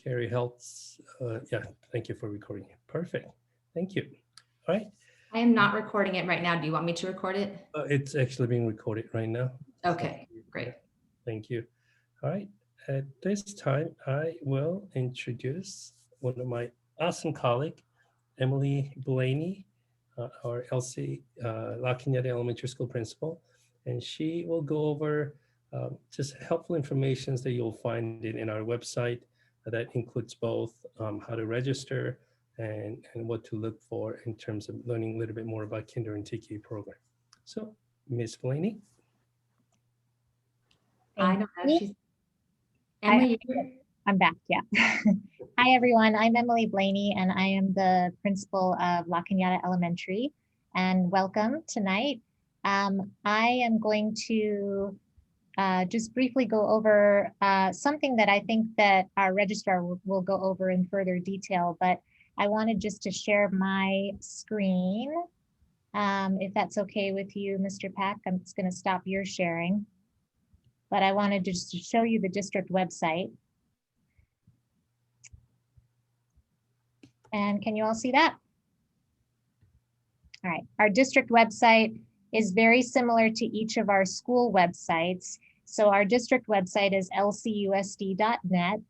Carrie Health. Yeah, thank you for recording it. Perfect. Thank you. All right. I am not recording it right now. Do you want me to record it? It's actually being recorded right now. Okay, So, great. yeah, thank you. All right. At this time, I will introduce one of my awesome colleague, Emily Blaney, our LC La Cañada Elementary School principal, and she will go over just helpful information that you'll find in our website that includes both how to register and what to look for in terms of learning a little bit more about Kinder and TK program. So, Miss Blaney. I don't know if she's Emily. Emily. I'm back, yeah. Hi, everyone. I'm Emily Blaney, and I am the principal of La Cañada Elementary. And welcome tonight. I am going to just briefly go over something that I think that our registrar will go over in further detail, but I wanted just to share my screen. If that's okay with you, Mr. Pack, I'm just going to stop your sharing. But I wanted just to show you the district website. And can you all see that? All right, our district website is very similar to each of our school websites. So our district website is lcusd.net,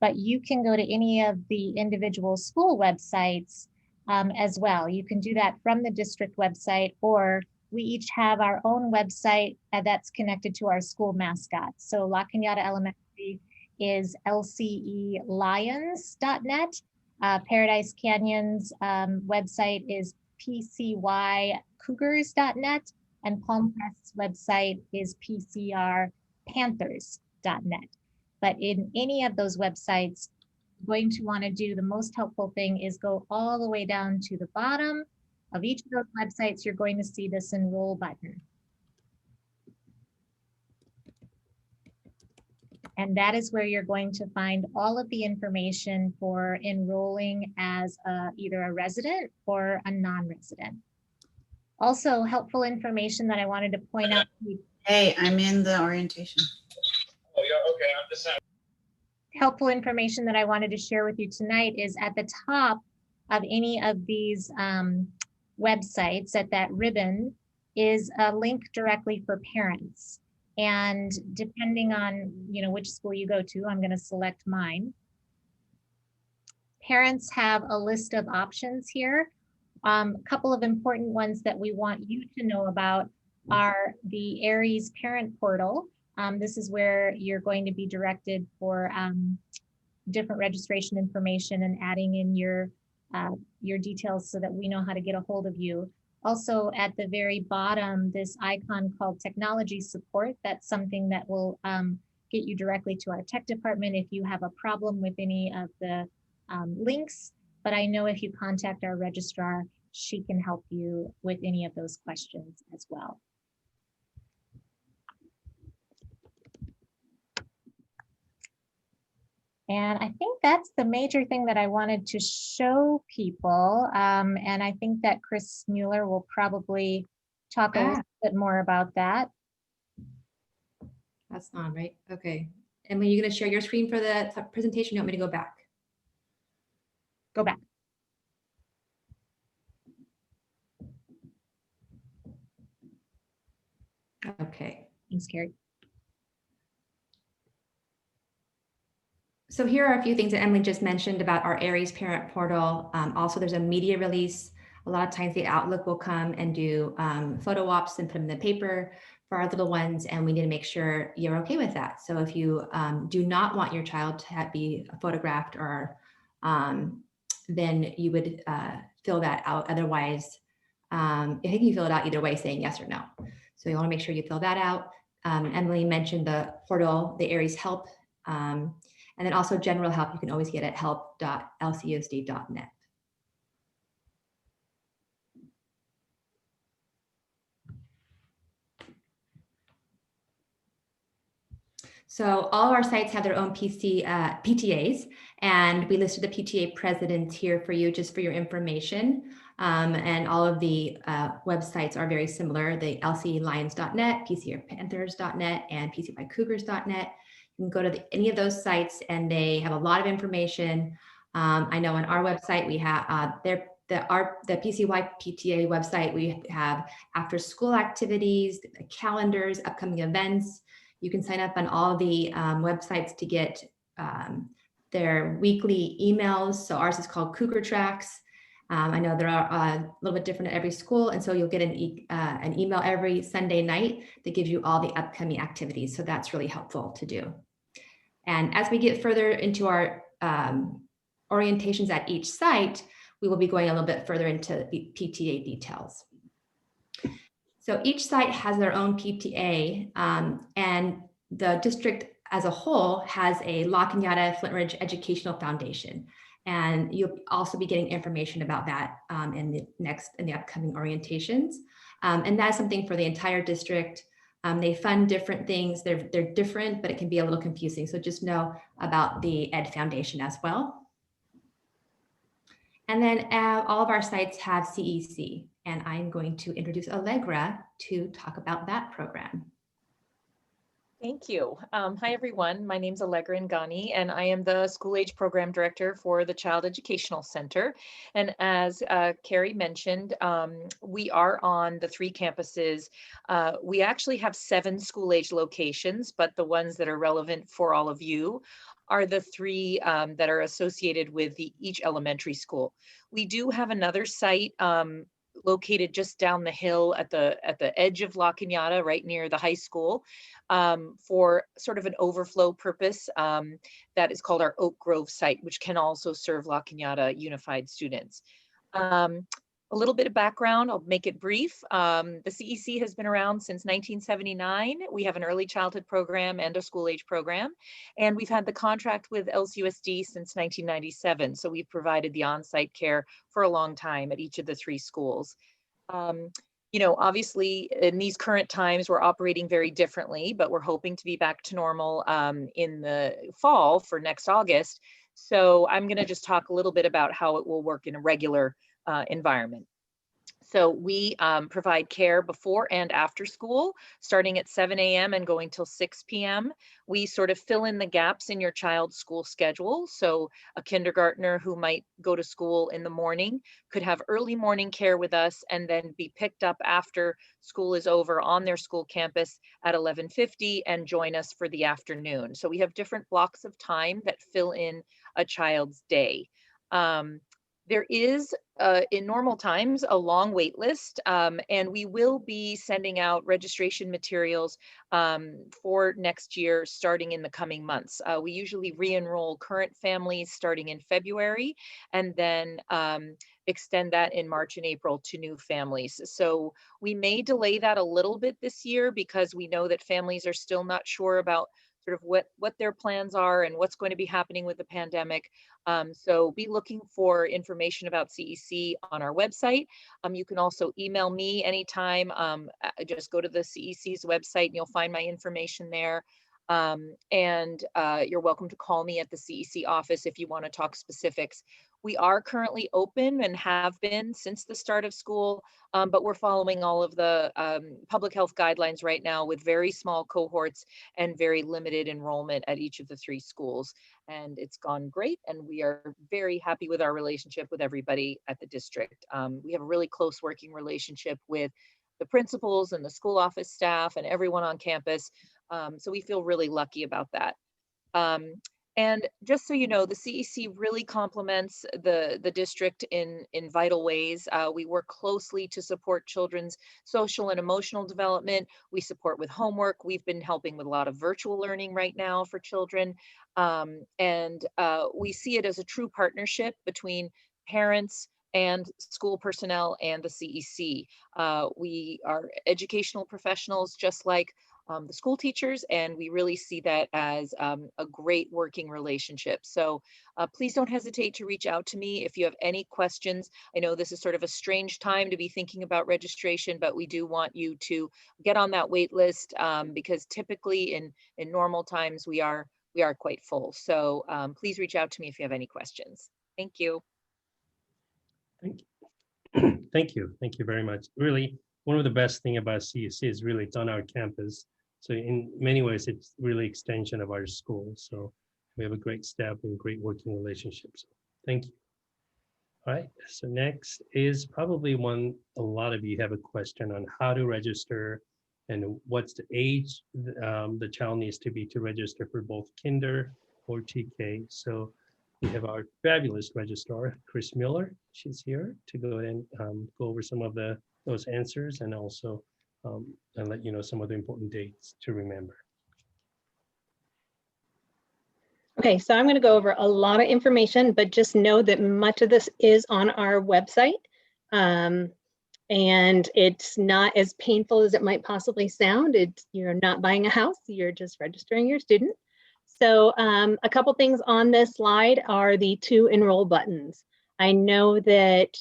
but you can go to any of the individual school websites as well. You can do that from the district website, or we each have our own website that's connected to our school mascot. So La Cañada Elementary is lcelions.net. Paradise Canyon's website is pcycougars.net, and Palm Crest's website is pcrpanthers.net. But in any of those websites, you're going to want to do the most helpful thing is go all the way down to the bottom of each of those websites. You're going to see this enroll button. And that is where you're going to find all of the information for enrolling as either a resident or a non-resident. Also, helpful information that I wanted to point out. Hey, I'm in the orientation. Oh, yeah, okay, I'm just having. Helpful information that I wanted to share with you tonight is at the top of any of these websites, at that ribbon, is a link directly for parents. And depending on which school you go to, I'm going to select mine. Parents have a list of options here. A couple of important ones that we want you to know about are the Aries parent portal. This is where you're going to be directed for different registration information and adding in your details so that we know how to get a hold of you. Also, at the very bottom, this icon called technology support, that's something that will get you directly to our tech department if you have a problem with any of the links. But I know if you contact our registrar, she can help you with any of those questions as well. And I think that's the major thing that I wanted to show people. And I think that Chris Mueller will probably talk a little bit more about that. That's not right. Okay. Emily, you going to share your screen for the presentation? You want me to go back? Go back. Okay. Thanks, Carrie. So here are a few things that Emily just mentioned about our Aries parent portal. Also, there's a media release. A lot of times the Outlook will come and do photo ops and put them in the paper for our little ones, and we need to make sure you're okay with that. So if you do not want your child to be photographed, or then you would fill that out. Otherwise, I think you fill it out either way, saying yes or no. So you want to make sure you fill that out. Emily mentioned the portal, the Aries help. And then also general help, you can always get at help.lcusd.net. So all of our sites have their own PTAs, and we listed the PTA presidents here for you, just for your information. And all of the websites are very similar. The lcelions.net, pcrpanthers.net, and pcycougars.net. You can go to any of those sites and they have a lot of information. I know on our website, we have the PCY PTA website, we have after school activities, calendars, upcoming events. You can sign up on all the websites to get their weekly emails. So ours is called Cougar Tracks. I know there are a little bit different at every school. And so you'll get an email every Sunday night that gives you all the upcoming activities. So that's really helpful to do. And as we get further into our orientations at each site, we will be going a little bit further into PTA details. So each site has their own PTA, and the district as a whole has a La Cañada Flint Ridge Educational Foundation. And you'll also be getting information about that in the upcoming orientations. And that's something for the entire district. They fund different things. They're different, but it can be a little confusing. So just know about the Ed Foundation as well. And then all of our sites have CEC, and I'm going to introduce Allegra to talk about that program. Thank you. Hi, everyone. My name is Allegra Ngani, and I am the School Age Program Director for the Child Educational Center. And as Carrie mentioned, we are on the 3 campuses. We actually have 7 school age locations, but the ones that are relevant for all of you are the 3 that are associated with each elementary school. We do have another site located just down the hill at the edge of La Cañada, right near the high school, for sort of an overflow purpose that is called our Oak Grove site, which can also serve La Cañada Unified students. A little bit of background, I'll make it brief. The CEC has been around since 1979. We have an early childhood program and a school age program, and we've had the contract with LCUSD since 1997. So we've provided the on-site care for a long time at each of the 3 schools. You know, obviously in these current times, we're operating very differently, but we're hoping to be back to normal in the fall for next August. So I'm going to just talk a little bit about how it will work in a regular environment. So we provide care before and after school, starting at 7 a.m. and going till 6 p.m. We sort of fill in the gaps in your child's school schedule. So a kindergartner who might go to school in the morning could have early morning care with us and then be picked up after school is over on their school campus at 11:50 and join us for the afternoon. So we have different blocks of time that fill in a child's day. There is, in normal times, a long wait list, and we will be sending out registration materials for next year, starting in the coming months. We usually re-enroll current families starting in February, and then extend that in March and April to new families. So we may delay that a little bit this year because we know that families are still not sure about sort of what their plans are and what's going to be happening with the pandemic. So be looking for information about CEC on our website. You can also email me anytime. Just go to the CEC's website and you'll find my information there. And you're welcome to call me at the CEC office if you want to talk specifics. We are currently open and have been since the start of school, but we're following all of the public health guidelines right now with very small cohorts and very limited enrollment at each of the 3 schools. And it's gone great, and we are very happy with our relationship with everybody at the district. We have a really close working relationship with the principals and the school office staff and everyone on campus. So we feel really lucky about that. And just so you know, the CEC really complements the district in vital ways. We work closely to support children's social and emotional development. We support with homework. We've been helping with a lot of virtual learning right now for children. And we see it as a true partnership between parents and school personnel and the CEC. We are educational professionals just like the school teachers, and we really see that as a great working relationship. So please don't hesitate to reach out to me if you have any questions. I know this is sort of a strange time to be thinking about registration, but we do want you to get on that wait list because typically in normal times we are quite full. So please reach out to me if you have any questions. Thank you. Thank you. Thank you very much. Really, one of the best things about CEC is really it's on our campus. So in many ways, it's really extension of our school. So we have a great staff and great working relationships. Thank you. All right, so next is probably one a lot of you have a question on how to register and what's the age the child needs to be to register for both kinder or TK. So we have our fabulous registrar, Chris Miller. She's here to go ahead and go over some of those answers and also and let you know some of the important dates to remember. Okay, so I'm going to go over a lot of information, but just know that much of this is on our website. And it's not as painful as it might possibly sound. You're not buying a house, you're just registering your student. So a couple things on this slide are the 2 enroll buttons. I know that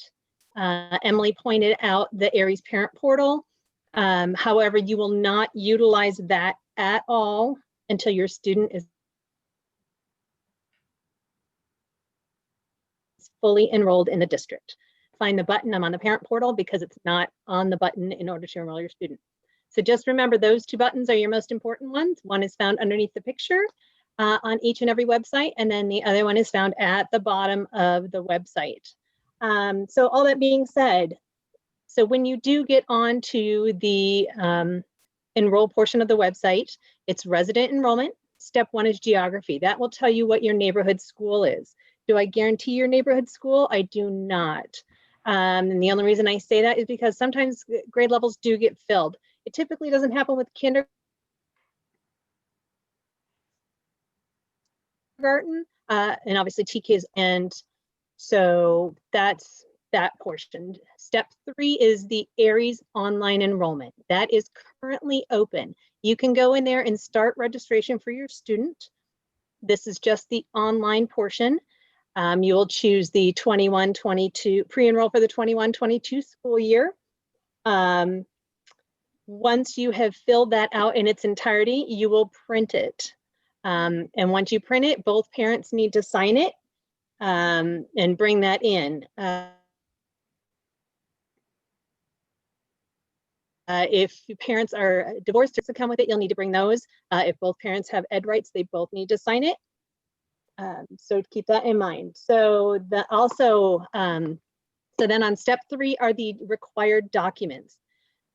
Emily pointed out the Aries Parent Portal. However, you will not utilize that at all until your student is fully enrolled in the district. Find the button, I'm on the parent portal, because it's not on the button in order to enroll your student. So just remember those 2 buttons are your most important ones. One is found underneath the picture on each and every website, and then the other one is found at the bottom of the website. So all that being said, so when you do get onto the enroll portion of the website, it's resident enrollment. Step 1 is geography. That will tell you what your neighborhood school is. Do I guarantee your neighborhood school? I do not. And the only reason I say that is because sometimes grade levels do get filled. It typically doesn't happen with kindergarten, and obviously TKs, and so that's that portion. Step 3 is the Aries online enrollment. That is currently open. You can go in there and start registration for your student. This is just the online portion. You will choose the 21-22, pre-enroll for the 21-22 school year. Once you have filled that out in its entirety, you will print it. And once you print it, both parents need to sign it and bring that in. If parents are divorced to come with it, you'll need to bring those. If both parents have ed rights, they both need to sign it. So keep that in mind. So so then on step 3 are the required documents.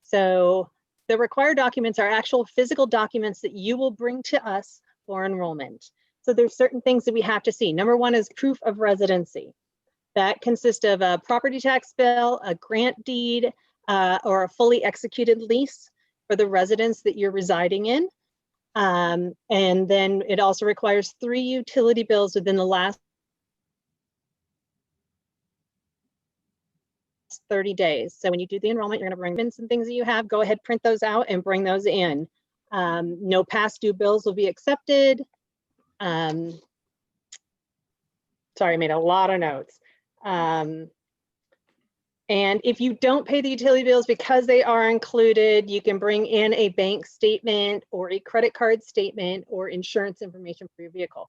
So the required documents are actual physical documents that you will bring to us for enrollment. So there's certain things that we have to see. Number 1 is proof of residency. That consists of a property tax bill, a grant deed, or a fully executed lease for the residence that you're residing in. And then it also requires 3 utility bills within the last 30 days. So when you do the enrollment, you're going to bring in some things that you have. Go ahead, print those out and bring those in. No past due bills will be accepted. Sorry, I made a lot of notes. And if you don't pay the utility bills because they are included, you can bring in a bank statement or a credit card statement or insurance information for your vehicle.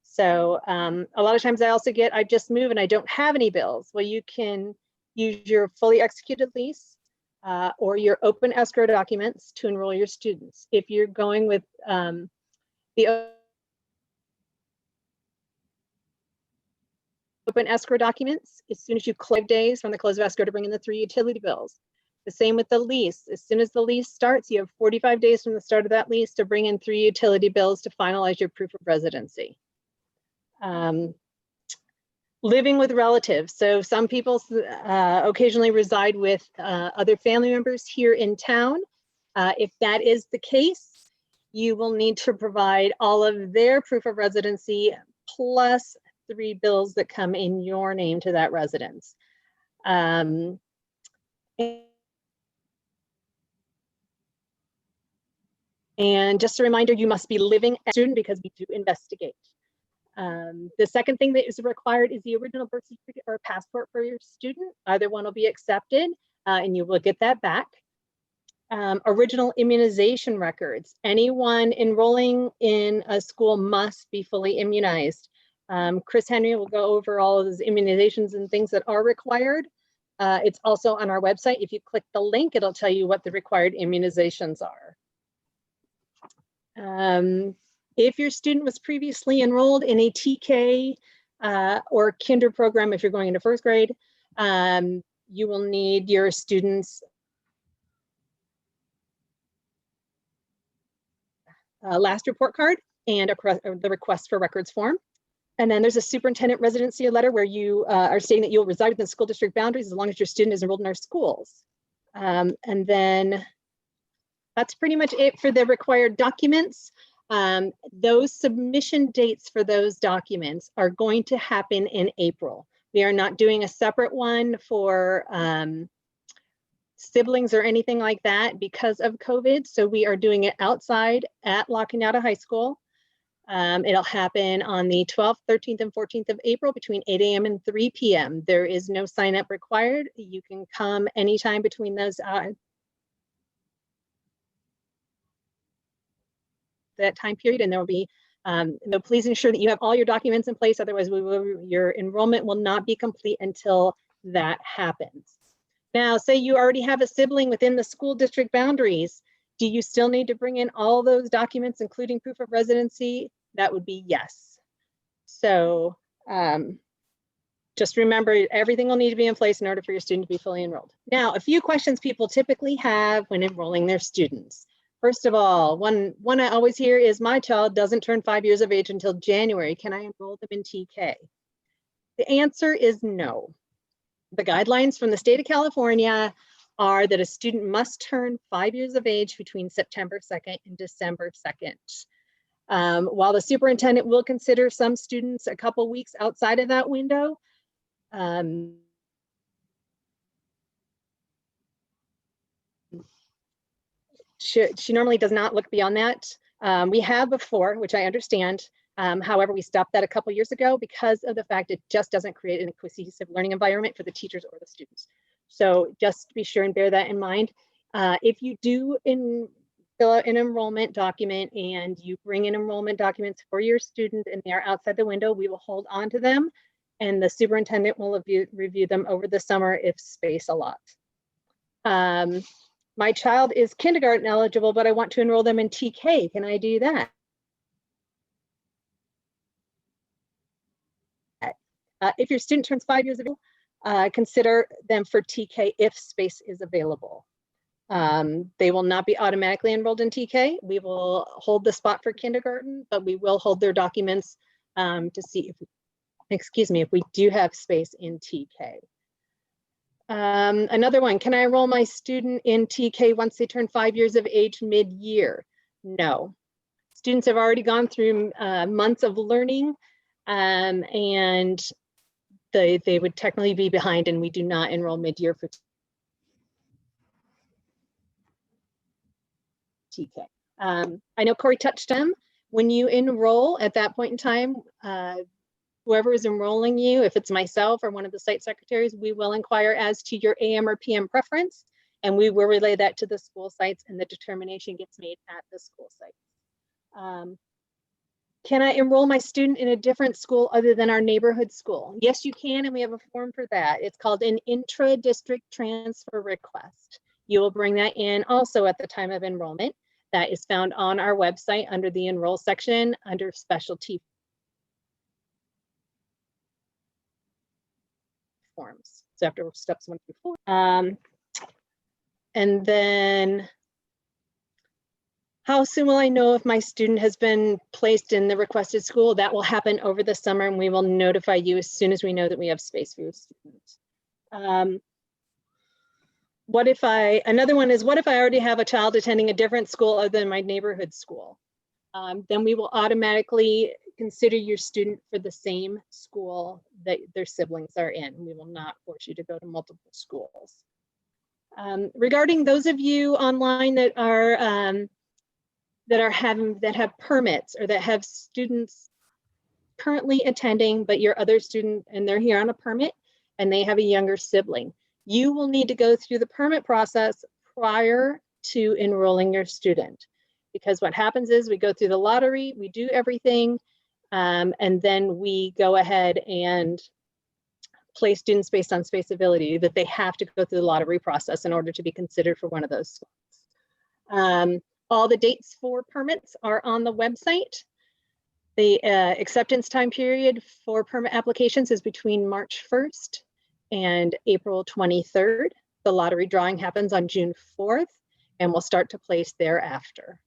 So a lot of times I just moved and I don't have any bills. Well, you can use your fully executed lease or your open escrow documents to enroll your students. If you're going with the open escrow documents, as soon as you close 5 days from the close of escrow to bring in the 3 utility bills. The same with the lease. As soon as the lease starts, you have 45 days from the start of that lease to bring in 3 utility bills to finalize your proof of residency. Living with relatives. So some people occasionally reside with other family members here in town. If that is the case, you will need to provide all of their proof of residency plus 3 bills that come in your name to that residence. And just a reminder, you must be living as a student because we do investigate. The second thing that is required is the original birth certificate or passport for your student. Either one will be accepted and you will get that back. Original immunization records. Anyone enrolling in a school must be fully immunized. Chris Henry will go over all of those immunizations and things that are required. It's also on our website. If you click the link, it'll tell you what the required immunizations are. If your student was previously enrolled in a TK or kinder program, if you're going into first grade, you will need your students' last report card and the request for records form. And then there's a superintendent residency letter where you are stating that you'll reside within the school district boundaries as long as your student is enrolled in our schools. And then that's pretty much it for the required documents. Those submission dates for those documents are going to happen in April. We are not doing a separate one for siblings or anything like that because of COVID. So we are doing it outside at La Cañada High School. It'll happen on the 12th, 13th, and 14th of April between 8 a.m. and 3 p.m. There is no sign up required. You can come anytime between those that time period, and there will be, please ensure that you have all your documents in place. Otherwise, your enrollment will not be complete until that happens. Now, say you already have a sibling within the school district boundaries. Do you still need to bring in all those documents, including proof of residency? That would be yes. So just remember, everything will need to be in place in order for your student to be fully enrolled. Now, a few questions people typically have when enrolling their students. First of all, one I always hear is, my child doesn't turn 5 years of age until January. Can I enroll them in TK? The answer is no. The guidelines from the state of California are that a student must turn 5 years of age between September 2nd and December 2nd. While the superintendent will consider some students a couple weeks outside of that window, she normally does not look beyond that. We have before, which I understand. However, we stopped that a couple years ago because of the fact it just doesn't create a cohesive learning environment for the teachers or the students. So just be sure and bear that in mind. If you do fill out an enrollment document and you bring in enrollment documents for your student and they are outside the window, we will hold on to them and the superintendent will review them over the summer if space allots. My child is kindergarten eligible, but I want to enroll them in TK. Can I do that? If your student turns 5 years of age, consider them for TK if space is available. They will not be automatically enrolled in TK. We will hold the spot for kindergarten, but we will hold their documents to see if we do have space in TK. Another one, can I enroll my student in TK once they turn 5 years of age mid-year? No. Students have already gone through months of learning and they would technically be behind, and we do not enroll mid-year for TK. I know Corey touched on, when you enroll at that point in time, whoever is enrolling you, if it's myself or one of the site secretaries, we will inquire as to your AM or PM preference, and we will relay that to the school sites, and the determination gets made at the school site. Can I enroll my student in a different school other than our neighborhood school? Yes, you can, and we have a form for that. It's called an intra-district transfer request. You will bring that in also at the time of enrollment. That is found on our website under the enroll section under specialty forms. So after steps 1 through 4. And then, how soon will I know if my student has been placed in the requested school? That will happen over the summer, and we will notify you as soon as we know that we have space for your students. Another one is, what if I already have a child attending a different school other than my neighborhood school? Then we will automatically consider your student for the same school that their siblings are in. We will not force you to go to multiple schools. Regarding those of you online that have permits or that have students currently attending, but your other student and they're here on a permit and they have a younger sibling, you will need to go through the permit process prior to enrolling your student. Because what happens is we go through the lottery, we do everything, and then we go ahead and place students based on spaceability, that they have to go through the lottery process in order to be considered for one of those spots. All the dates for permits are on the website. The acceptance time period for permit applications is between March 1st and April 23rd. The lottery drawing happens on June 4th and will start to place thereafter.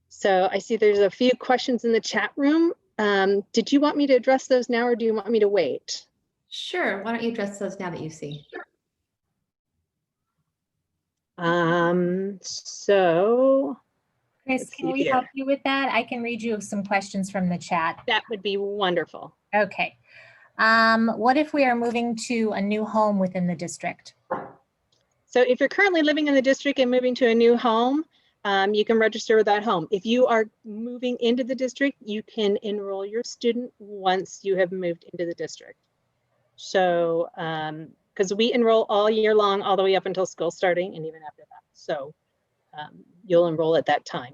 So I see there's a few questions in the chat room. Did you want me to address those now or do you want me to wait? Sure. Why don't you address those now that you see? So Chris, let's can see we here. help you with that? I can read you some questions from the chat. That would be wonderful. Okay. What if we are moving to a new home within the district? So if you're currently living in the district and moving to a new home, you can register with that home. If you are moving into the district, you can enroll your student once you have moved into the district. So, because we enroll all year long, all the way up until school starting and even after that. So you'll enroll at that time.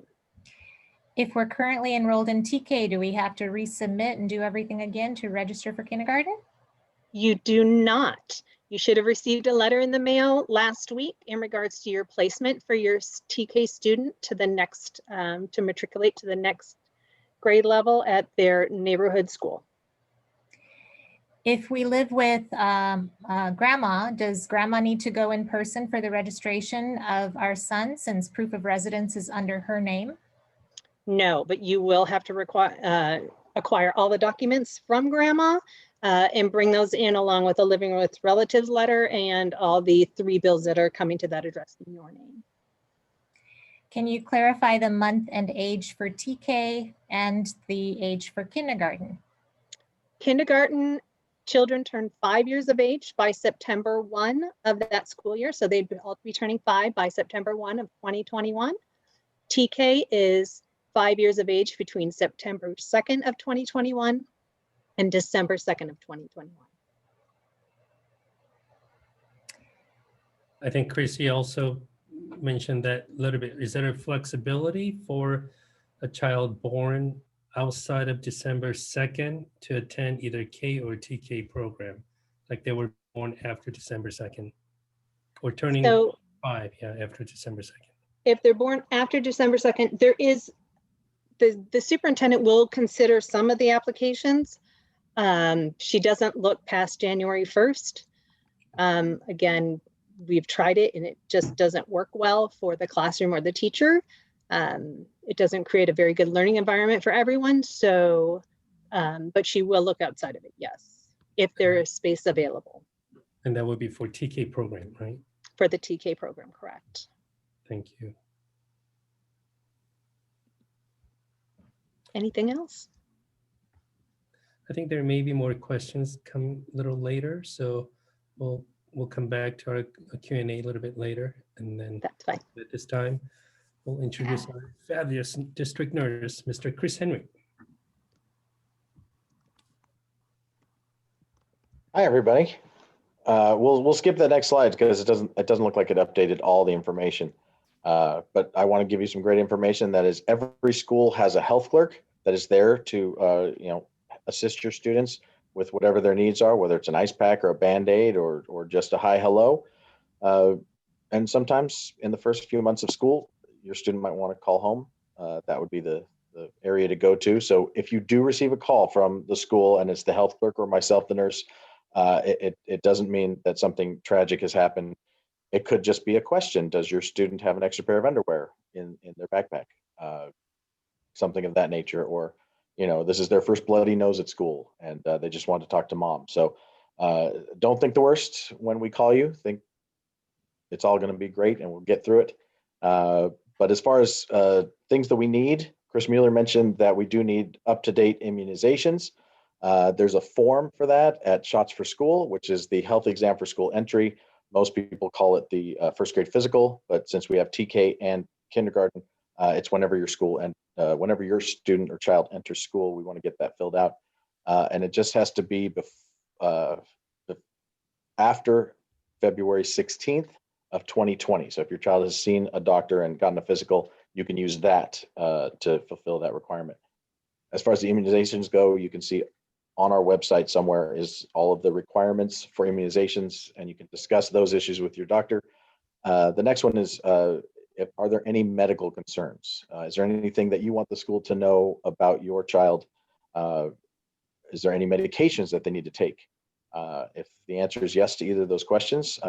If we're currently enrolled in TK, do we have to resubmit and do everything again to register for kindergarten? You do not. You should have received a letter in the mail last week in regards to your placement for your TK student to the next, to matriculate to the next grade level at their neighborhood school. If we live with grandma, does grandma need to go in person for the registration of our son since proof of residence is under her name? No, but you will have to acquire all the documents from grandma and bring those in along with a living with relatives letter and all the 3 bills that are coming to that address in your name. Can you clarify the month and age for TK and the age for kindergarten? Kindergarten children turn 5 years of age by September 1 of that school year. So they'd all be turning 5 by September 1 of 2021. TK is 5 years of age between September 2nd of 2021 and December 2nd of 2021. I think Chrissy also mentioned that a little bit. Is there a flexibility for a child born outside of December 2nd to attend either K or TK program? Like they were born after December 2nd or turning 5, yeah, after December 2nd. If they're born after December 2nd, there is, the superintendent will consider some of the applications. She doesn't look past January 1st. Again, we've tried it and it just doesn't work well for the classroom or the teacher. It doesn't create a very good learning environment for everyone. So, but she will look outside of it, yes, if there is space available. And that would be for TK program, right? For the TK program, correct. Thank you. Anything else? I think there may be more questions come a little later, so we'll come back to our Q&A a little bit later, and then That's fine. at this time we'll introduce our fabulous district nurse, Mr. Chris Henry. Hi, everybody. We'll skip the next slide because it doesn't look like it updated all the information. But I want to give you some great information. That is, every school has a health clerk that is there to assist your students with whatever their needs are, whether it's an ice pack or a Band-Aid or just a hi hello. And sometimes in the first few months of school, your student might want to call home. That would be the area to go to. So if you do receive a call from the school and it's the health clerk or myself, the nurse, it doesn't mean that something tragic has happened. It could just be a question. Does your student have an extra pair of underwear in their backpack? Something of that nature. Or, this is their first bloody nose at school and they just want to talk to mom. So don't think the worst when we call you. Think it's all going to be great and we'll get through it. But as far as things that we need, Chris Mueller mentioned that we do need up-to-date immunizations. There's a form for that at Shots for School, which is the health exam for school entry. Most people call it the first grade physical, but since we have TK and kindergarten, it's whenever your school and whenever your student or child enters school, we want to get that filled out. And it just has to be after February 16th of 2020. So if your child has seen a doctor and gotten a physical, you can use that to fulfill that requirement. As far as the immunizations go, you can see on our website somewhere is all of the requirements for immunizations, and you can discuss those issues with your doctor. The next one is are there any medical concerns? Is there anything that you want the school to know about your child? Is there any medications that they need to take? If the answer is yes to either of those questions,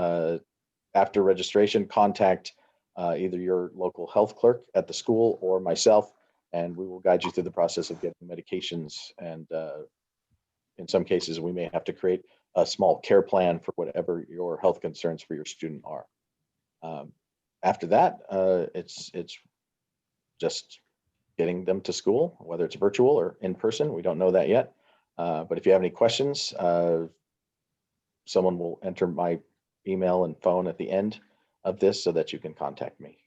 after registration, contact either your local health clerk at the school or myself, and we will guide you through the process of getting medications. And in some cases, we may have to create a small care plan for whatever your health concerns for your student are. After that, it's just getting them to school, whether it's virtual or in person. We don't know that yet. But if you have any questions, someone will enter my email and phone at the end of this so that you can contact me.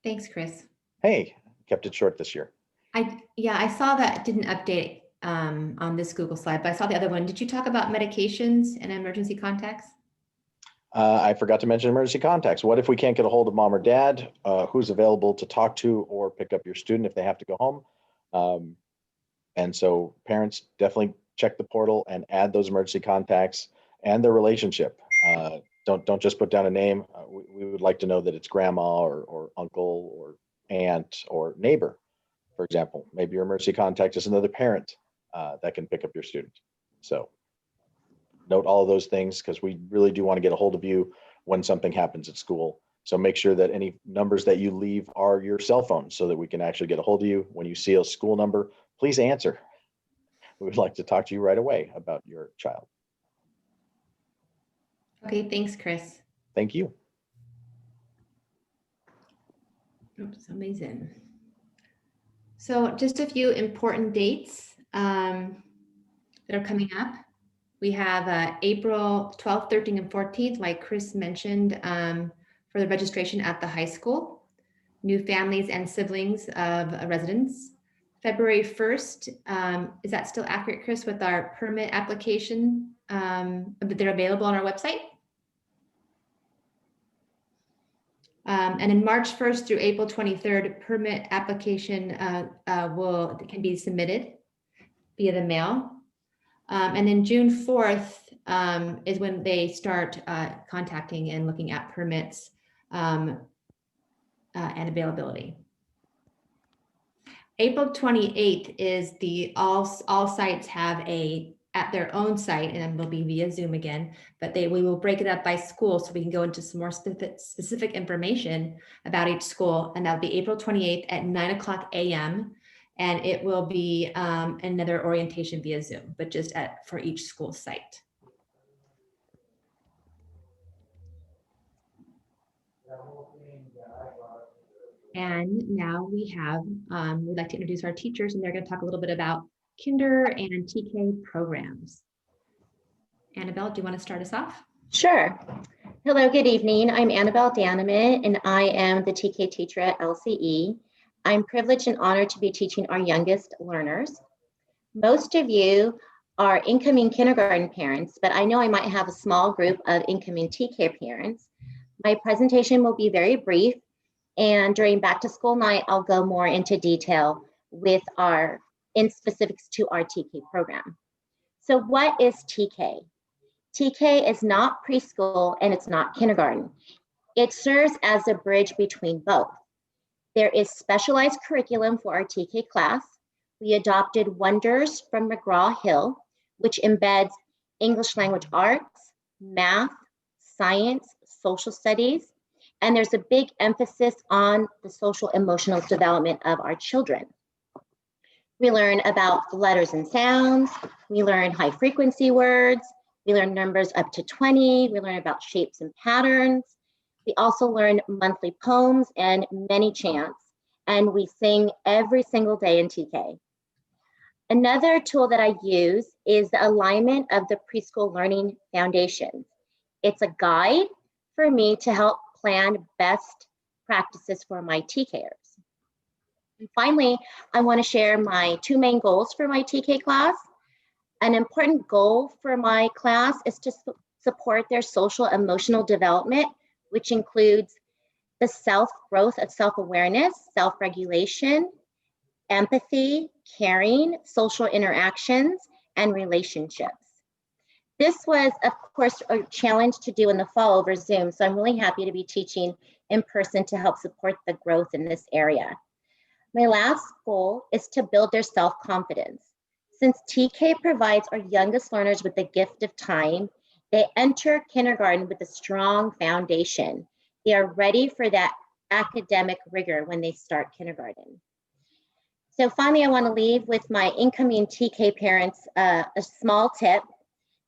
Thanks, Chris. Hey, kept it short this year. I saw that it didn't update on this Google slide, but I saw the other one. Did you talk about medications and emergency contacts? I forgot to mention emergency contacts. What if we can't get a hold of mom or dad? Who's available to talk to or pick up your student if they have to go home? And so parents definitely check the portal and add those emergency contacts and their relationship. Don't just put down a name. We would like to know that it's grandma or uncle or aunt or neighbor, for example. Maybe your emergency contact is another parent that can pick up your student. So note all of those things because we really do want to get a hold of you when something happens at school. So make sure that any numbers that you leave are your cell phone so that we can actually get a hold of you. When you see a school number, please answer. We would like to talk to you right away about your child. Okay, thanks, Chris. Thank you. Oops, amazing. So just a few important dates that are coming up. We have April 12th, 13th, and 14th, like Chris mentioned, for the registration at the high school, new families and siblings of residents. February 1st, is that still accurate, Chris, with our permit application that they're available on our website? And in March 1st through April 23rd, permit application can be submitted via the mail. And then June 4th is when they start contacting and looking at permits and availability. April 28th is all sites have at their own site, and will be via Zoom again, but we will break it up by school so we can go into some more specific information about each school. And that'll be April 28th at 9:00 a.m. And it will be another orientation via Zoom, but just for each school site. And now we'd like to introduce our teachers, and they're going to talk a little bit about kinder and TK programs. Annabelle, do you want to start us off? Sure. Hello, good evening. I'm Annabelle Daneman, and I am the TK teacher at LCE. I'm privileged and honored to be teaching our youngest learners. Most of you are incoming kindergarten parents, but I know I might have a small group of incoming TK parents. My presentation will be very brief, and during back to school night, I'll go more into detail in specifics to our TK program. So what is TK? TK is not preschool and it's not kindergarten. It serves as a bridge between both. There is specialized curriculum for our TK class. We adopted Wonders from McGraw-Hill, which embeds English language arts, math, science, social studies, and there's a big emphasis on the social emotional development of our children. We learn about letters and sounds. We learn high frequency words. We learn numbers up to 20. We learn about shapes and patterns. We also learn monthly poems and many chants. And we sing every single day in TK. Another tool that I use is the alignment of the preschool learning foundations. It's a guide for me to help plan best practices for my TKers. And finally, I want to share my two main goals for my TK class. An important goal for my class is to support their social emotional development, which includes the growth of self-awareness, self-regulation, empathy, caring, social interactions, and relationships. This was, of course, a challenge to do in the fall over Zoom, so I'm really happy to be teaching in person to help support the growth in this area. My last goal is to build their self-confidence. Since TK provides our youngest learners with the gift of time, they enter kindergarten with a strong foundation. They are ready for that academic rigor when they start kindergarten. So finally, I want to leave with my incoming TK parents a small tip.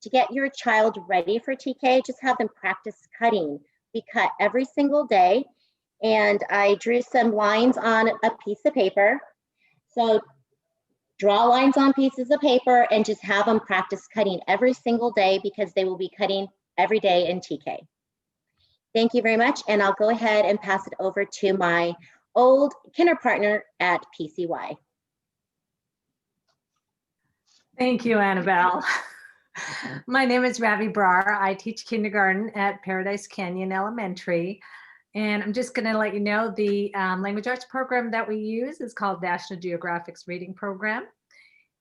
To get your child ready for TK, just have them practice cutting. We cut every single day, and I drew some lines on a piece of paper. So draw lines on pieces of paper and just have them practice cutting every single day, because they will be cutting every day in TK. Thank you very much, and I'll go ahead and pass it over to my old kinder partner at PCY. Thank you, Annabelle. My name is Ravi Brar. I teach kindergarten at Paradise Canyon Elementary. And I'm just going to let you know the language arts program that we use is called National Geographic's Reading Program.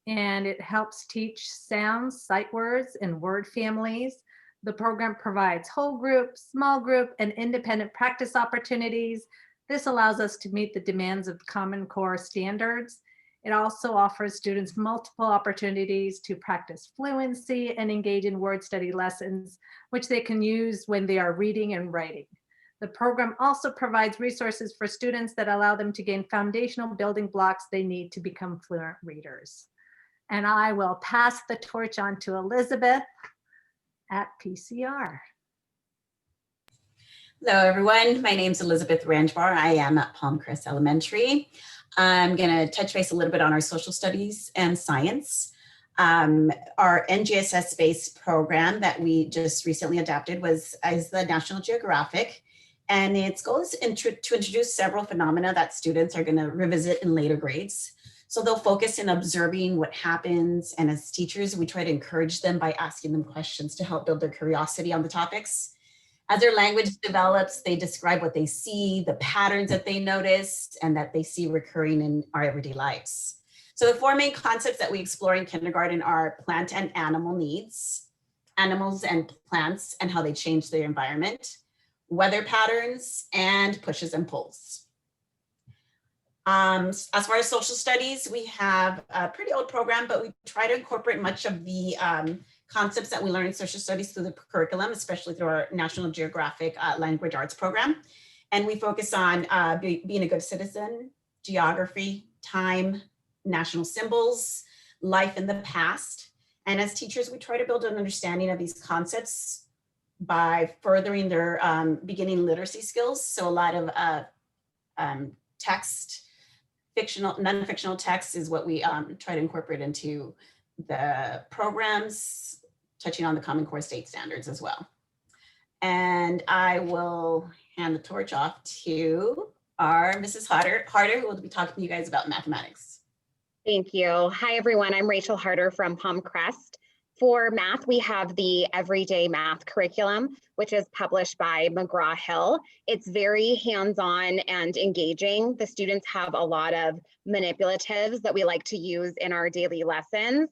And it helps teach sounds, sight words, and word families. The program provides whole group, small group, and independent practice opportunities. This allows us to meet the demands of Common Core standards. It also offers students multiple opportunities to practice fluency and engage in word study lessons, which they can use when they are reading and writing. The program also provides resources for students that allow them to gain foundational building blocks they need to become fluent readers. And I will pass the torch on to Elizabeth at PCR. Hello, everyone. My name is Elizabeth Ranjbar. I am at Palmcrest Elementary. I'm going to touch base a little bit on our social studies and science. Our NGSS-based program that we just recently adapted is the National Geographic, and its goal is to introduce several phenomena that students are going to revisit in later grades. So they'll focus in observing what happens, and as teachers, we try to encourage them by asking them questions to help build their curiosity on the topics. As their language develops, they describe what they see, the patterns that they notice, and that they see recurring in our everyday lives. So the four main concepts that we explore in kindergarten are plant and animal needs, animals and plants and how they change their environment, weather patterns, and pushes and pulls. As far as social studies, we have a pretty old program, but we try to incorporate much of the concepts that we learn in social studies through the curriculum, especially through our National Geographic language arts program. And we focus on being a good citizen, geography, time, national symbols, life in the past. And as teachers, we try to build an understanding of these concepts by furthering their beginning literacy skills. So a lot of text, fictional, non-fictional text is what we try to incorporate into the programs, touching on the Common Core state standards as well. And I will hand the torch off to our Mrs. Harder, who will be talking to you guys about mathematics. Thank you. Hi, everyone. I'm Rachel Harder from Palmcrest. For math, we have the Everyday Math curriculum, which is published by McGraw-Hill. It's very hands-on and engaging. The students have a lot of manipulatives that we like to use in our daily lessons.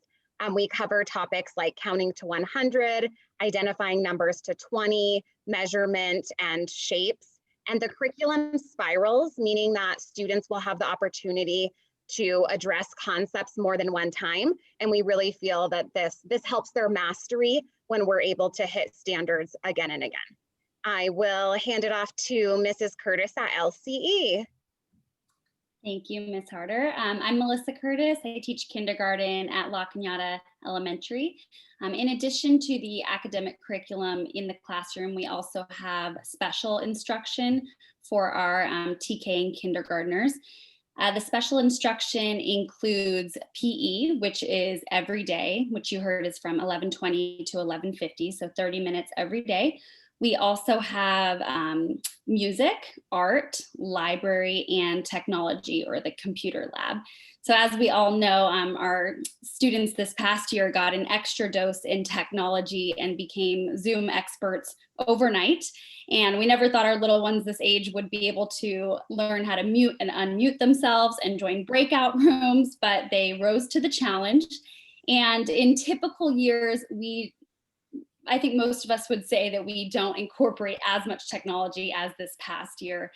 We cover topics like counting to 100, identifying numbers to 20, measurement, and shapes. And the curriculum spirals, meaning that students will have the opportunity to address concepts more than one time. And we really feel that this helps their mastery when we're able to hit standards again and again. I will hand it off to Mrs. Curtis at LCE. Thank you, Ms. Harder. I'm Melissa Curtis. I teach kindergarten at La Cañada Elementary. In addition to the academic curriculum in the classroom, we also have special instruction for our TK and kindergartners. The special instruction includes PE, which is every day, which you heard is from 11:20 to 11:50, so 30 minutes every day. We also have music, art, library, and technology, or the computer lab. So as we all know, our students this past year got an extra dose in technology and became Zoom experts overnight. And we never thought our little ones this age would be able to learn how to mute and unmute themselves and join breakout rooms, but they rose to the challenge. And in typical years, we I think most of us would say that we don't incorporate as much technology as this past year.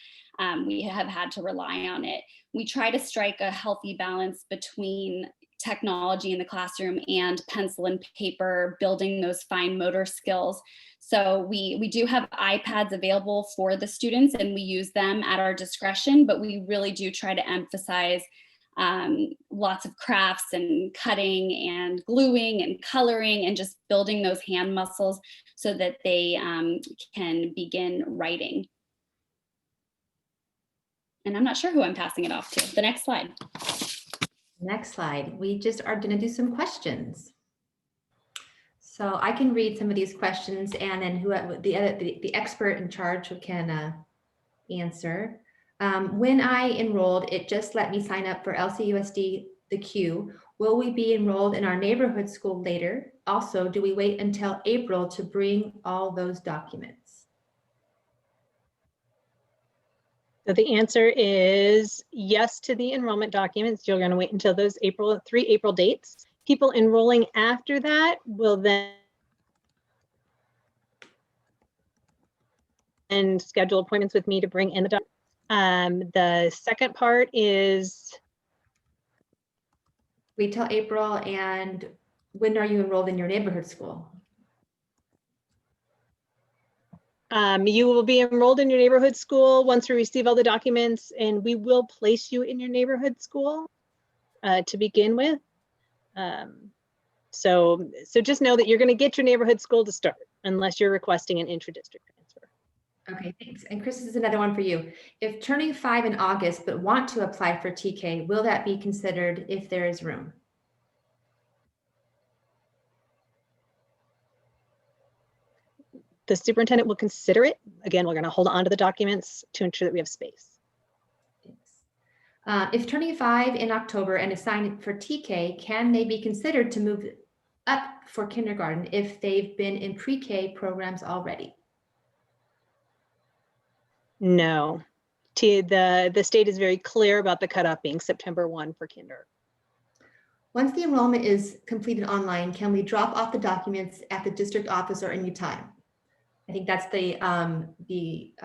We have had to rely on it. We try to strike a healthy balance between technology in the classroom and pencil and paper, building those fine motor skills. So we do have iPads available for the students and we use them at our discretion, but we really do try to emphasize lots of crafts and cutting and gluing and coloring and just building those hand muscles so that they can begin writing. And I'm not sure who I'm passing it off to. The next slide. Next slide. We just are going to do some questions. So I can read some of these questions and then the expert in charge who can answer. When I enrolled, it just let me sign up for LCUSD, the Q. Will we be enrolled in our neighborhood school later? Also, do we wait until April to bring all those documents? So the answer is yes to the enrollment documents. You're going to wait until those three April dates. People enrolling after that will then schedule appointments with me to bring in the documents. The second part is wait till April, and when are you enrolled in your neighborhood school? You will be enrolled in your neighborhood school once we receive all the documents, and we will place you in your neighborhood school to begin with. So just know that you're going to get your neighborhood school to start unless you're requesting an intra-district transfer. Okay, thanks. And Chris, this is another one for you. If turning 5 in August, but want to apply for TK, will that be considered if there is room? The superintendent will consider it. Again, we're going to hold on to the documents to ensure that we have space. Thanks. If turning 5 in October and assigned for TK, can they be considered to move up for kindergarten if they've been in pre-K programs already? No, the state is very clear about the cutoff being September 1 for kinder. Once the enrollment is completed online, can we drop off the documents at the district office or any time? I think that's the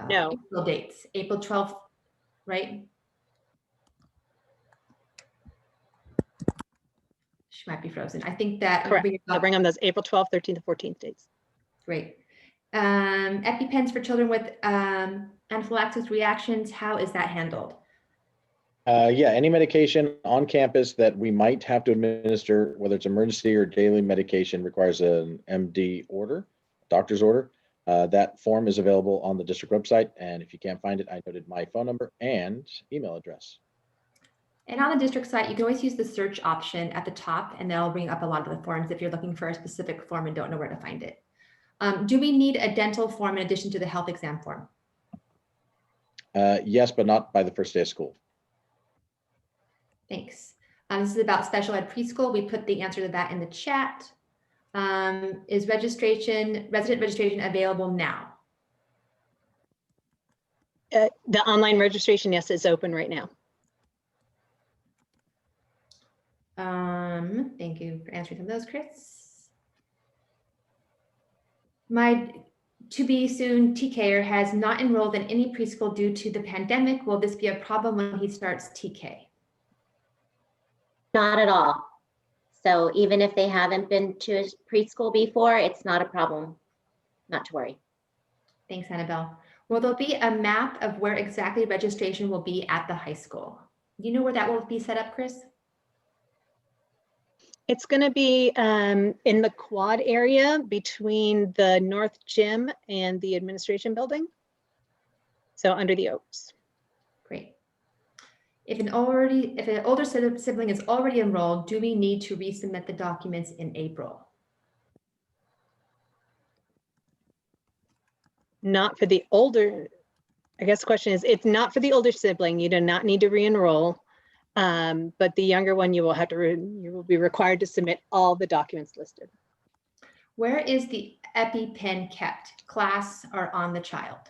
No. April dates, April 12th, right? She might be frozen. I think that. Correct. I'll bring them those April 12th, 13th, and 14th dates. Great. EpiPens for children with anaphylaxis reactions, how is that handled? Yeah, any medication on campus that we might have to administer, whether it's emergency or daily medication, requires an MD order, doctor's order. That form is available on the district website. And if you can't find it, I noted my phone number and email address. And on the district site, you can always use the search option at the top, and that'll bring up a lot of the forms if you're looking for a specific form and don't know where to find it. Do we need a dental form in addition to the health exam form? Yes, but not by the first day of school. Thanks. This is about special ed preschool. We put the answer to that in the chat. Is resident registration available now? The online registration, yes, is open right now. Thank you for answering some of those, Chris. My to-be soon TKer has not enrolled in any preschool due to the pandemic. Will this be a problem when he starts TK? Not at all. So even if they haven't been to a preschool before, it's not a problem. Not to worry. Thanks, Annabelle. Will there be a map of where exactly registration will be at the high school? Do you know where that will be set up, Chris? It's going to be in the quad area between the North Gym and the administration building. So under the oaks. Great. If an older sibling is already enrolled, do we need to resubmit the documents in April? Not for the older, I guess the question is, it's not for the older sibling. You do not need to re-enroll. But the younger one, you will be required to submit all the documents listed. Where is the EpiPen kept? Class or on the child?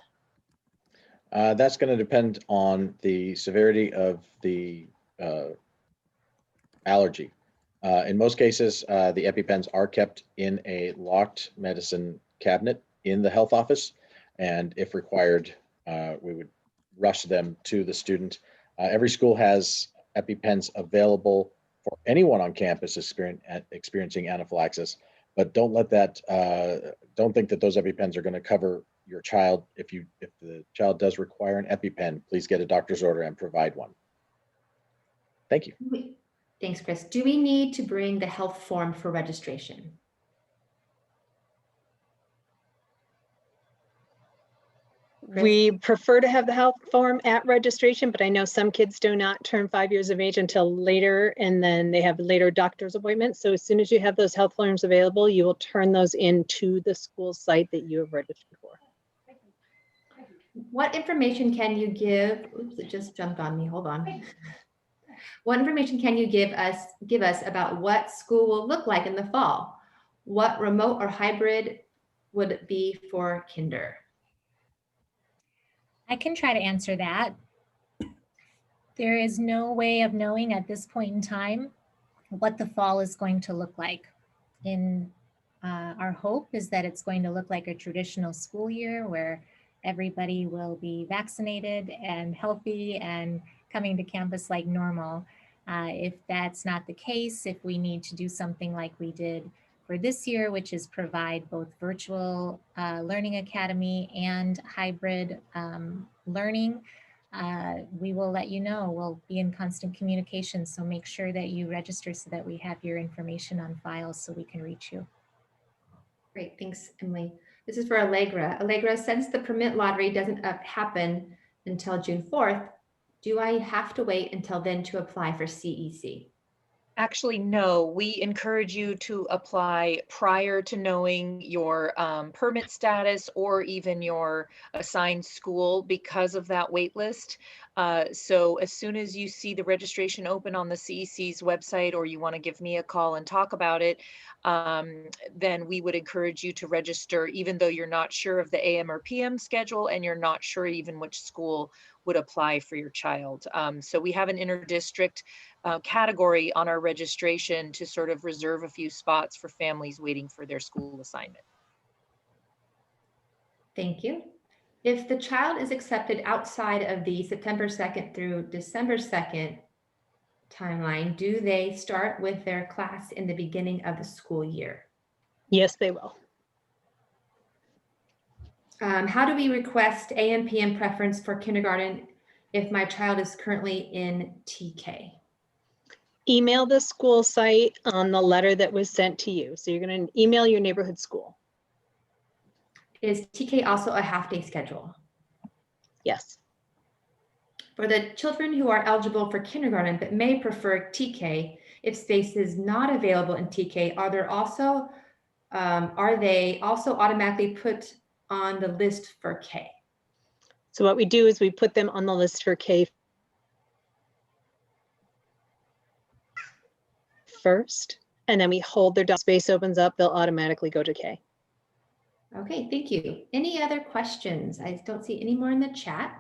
That's going to depend on the severity of the allergy. In most cases, the EpiPens are kept in a locked medicine cabinet in the health office. And if required, we would rush them to the student. Every school has EpiPens available for anyone on campus experiencing anaphylaxis, but don't let that, don't think that those EpiPens are going to cover your child. If the child does require an EpiPen, please get a doctor's order and provide one. Thank you. Thanks, Chris. Do we need to bring the health form for registration? We prefer to have the health form at registration, but I know some kids do not turn 5 years of age until later, and then they have later doctor's appointments. So as soon as you have those health forms available, you will turn those into the school site that you have registered for. What information can you give? Oops, it just jumped on me. Hold on. What information can you give us about what school will look like in the fall? What remote or hybrid would it be for kinder? I can try to answer that. There is no way of knowing at this point in time what the fall is going to look like. Our hope is that it's going to look like a traditional school year where everybody will be vaccinated and healthy and coming to campus like normal. If that's not the case, if we need to do something like we did for this year, which is provide both virtual learning academy and hybrid learning, we will let you know. We'll be in constant communication. So make sure that you register so that we have your information on file so we can reach you. Great, thanks, Emily. This is for Allegra. Allegra, since the permit lottery doesn't happen until June 4th, do I have to wait until then to apply for CEC? Actually, no, we encourage you to apply prior to knowing your permit status or even your assigned school because of that wait list. So as soon as you see the registration open on the CEC's website, or you want to give me a call and talk about it, then we would encourage you to register, even though you're not sure of the AM or PM schedule and you're not sure even which school would apply for your child. So we have an interdistrict category on our registration to sort of reserve a few spots for families waiting for their school assignment. Thank you. If the child is accepted outside of the September 2nd through December 2nd timeline, do they start with their class in the beginning of the school year? Yes, they will. How do we request AM PM preference for kindergarten if my child is currently in TK? Email the school site on the letter that was sent to you. So you're going to email your neighborhood school. Is TK also a half-day schedule? Yes. For the children who are eligible for kindergarten but may prefer TK, if space is not available in TK, are they also automatically put on the list for K? So what we do is we put them on the list for K first, and then we hold their space opens up, they'll automatically go to K. Okay, thank you. Any other questions? I don't see any more in the chat.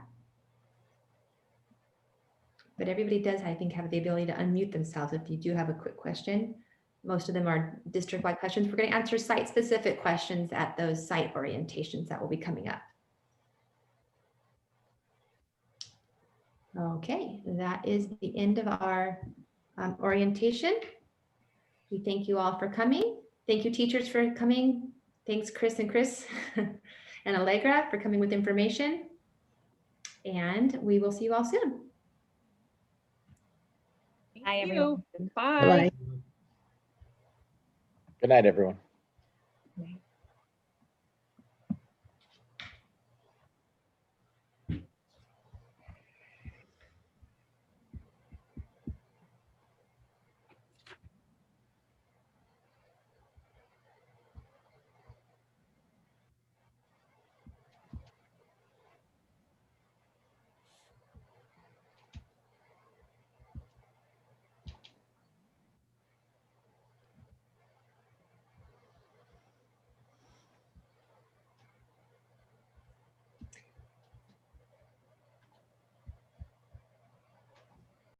But everybody does, I think, have the ability to unmute themselves if you do have a quick question. Most of them are district-wide questions. We're going to answer site-specific questions at those site orientations that will be coming up. Okay, that is the end of our orientation. We thank you all for coming. Thank you, teachers, for coming. Thanks, Chris and Allegra for coming with information. And we will see you all soon. Bye, everyone. Bye. Bye-bye. Good night, everyone. Bye.